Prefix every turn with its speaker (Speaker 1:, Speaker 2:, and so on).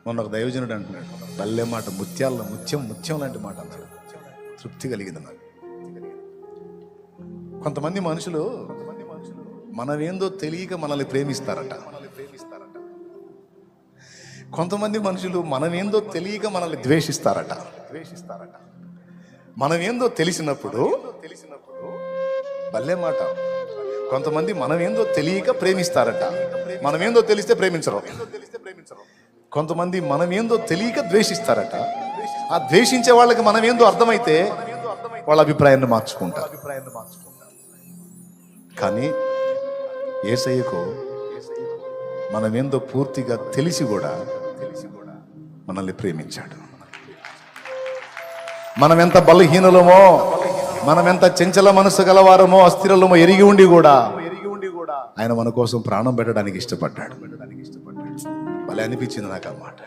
Speaker 1: మొన్న ఒక దైవజనుడు అంటున్నాడు, భలే మాట, ముత్యాల ముత్యం లాంటి మాట అన్నాడు. తృప్తి కలిగింది నాకు. కొంతమంది మనుషులు మనమేందో తెలియక మనల్ని ప్రేమిస్తారట. కొంతమంది మనుషులు మనమేందో తెలియక మనల్ని ద్వేషిస్తారట. మనమేందో తెలిసినప్పుడు భలే మాట, కొంతమంది మనమేందో తెలియక ప్రేమిస్తారట. మనమేందో తెలిస్తే ప్రేమించరు. కొంతమంది మనమేందో తెలియక ద్వేషిస్తారట. ఆ ద్వేషించే వాళ్ళకి మనమేందో అర్థమైతే వాళ్ళ అభిప్రాయాన్ని మార్చుకుంటారు. కానీ యేసయ్యకు మనమేందో పూర్తిగా తెలిసి కూడా మనల్ని ప్రేమించాడు. మనం ఎంత బలహీనులమో, మనం ఎంత చంచల మనసు గలవారమో, అస్థిరలమో ఎరిగి ఉండి కూడా ఆయన మన కోసం ప్రాణం పెట్టడానికి ఇష్టపడ్డాడు. భలే అనిపించింది నాకు ఆ మాట.